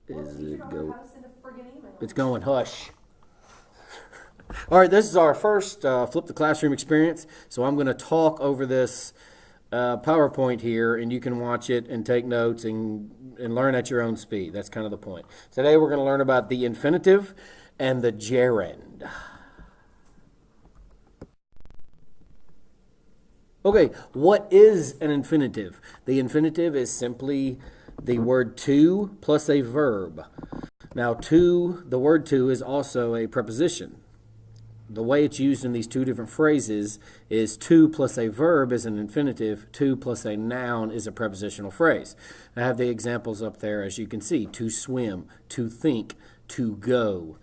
Is it go? It's going hush. All right, this is our first Flip the Classroom experience. So I'm going to talk over this PowerPoint here, and you can watch it and take notes and learn at your own speed. That's kind of the point. Today we're going to learn about the infinitive and the gerund. Okay, what is an infinitive? The infinitive is simply the word to plus a verb. Now, the word to is also a preposition. The way it's used in these two different phrases is to plus a verb is an infinitive, to plus a noun is a prepositional phrase. I have the examples up there as you can see: to swim, to think, to go.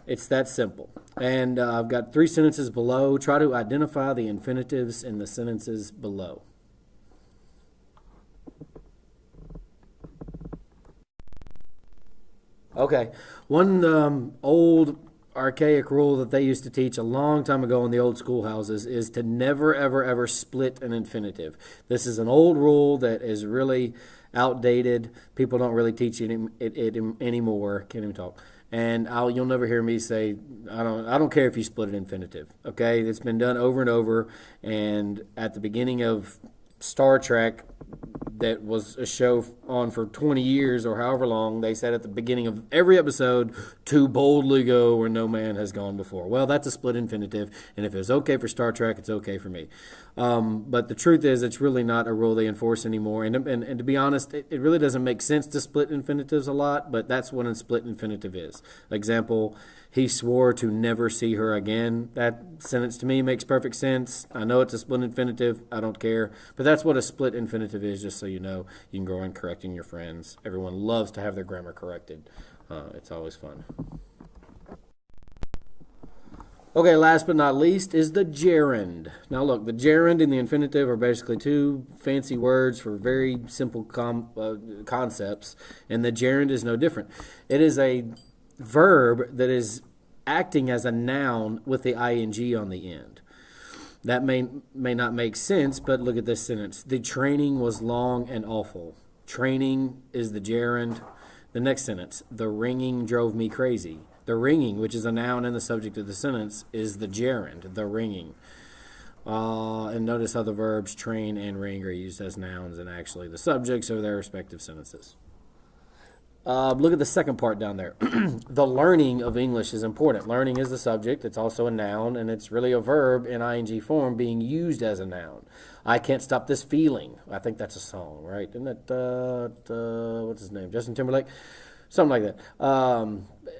It's that simple. And I've got 3 sentences below. Try to identify the infinitives in the sentences below. Okay, one old archaic rule that they used to teach a long time ago in the old schoolhouses is to never, ever, ever split an infinitive. This is an old rule that is really outdated. People don't really teach it anymore. Can't even talk. And you'll never hear me say, I don't care if you split an infinitive. Okay, it's been done over and over. And at the beginning of Star Trek, that was a show on for 20 years or however long, they said at the beginning of every episode, to boldly go where no man has gone before. Well, that's a split infinitive, and if it's okay for Star Trek, it's okay for me. But the truth is, it's really not a rule they enforce anymore. And to be honest, it really doesn't make sense to split infinitives a lot, but that's what a split infinitive is. Example, he swore to never see her again. That sentence to me makes perfect sense. I know it's a split infinitive. I don't care. But that's what a split infinitive is, just so you know. You can go around correcting your friends. Everyone loves to have their grammar corrected. It's always fun. Okay, last but not least is the gerund. Now look, the gerund and the infinitive are basically two fancy words for very simple concepts, and the gerund is no different. It is a verb that is acting as a noun with the ing on the end. That may not make sense, but look at this sentence. The training was long and awful. Training is the gerund. The next sentence, the ringing drove me crazy. The ringing, which is a noun and the subject of the sentence, is the gerund, the ringing. And notice how the verbs train and ring are used as nouns and actually the subjects of their respective sentences. Look at the second part down there. The learning of English is important. Learning is the subject. It's also a noun, and it's really a verb in ing form being used as a noun. I can't stop this feeling. I think that's a song, right? Isn't that, what's his name? Justin Timberlake? Something like that.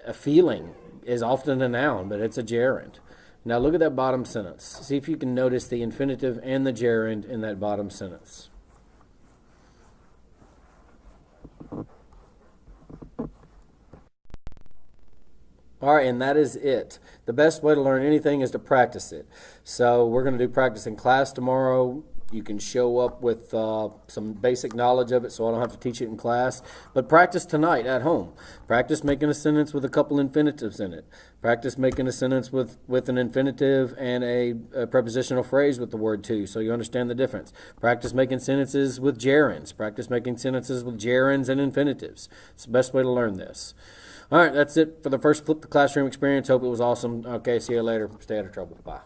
A feeling is often a noun, but it's a gerund. Now look at that bottom sentence. See if you can notice the infinitive and the gerund in that bottom sentence. All right, and that is it. The best way to learn anything is to practice it. So we're going to do practice in class tomorrow. You can show up with some basic knowledge of it so I don't have to teach it in class. But practice tonight at home. Practice making a sentence with a couple infinitives in it. Practice making a sentence with an infinitive and a prepositional phrase with the word to so you understand the difference. Practice making sentences with gerunds. Practice making sentences with gerunds and infinitives. It's the best way to learn this. All right, that's it for the first Flip the Classroom experience. Hope it was awesome. Okay, see you later. Stay out of trouble. Bye.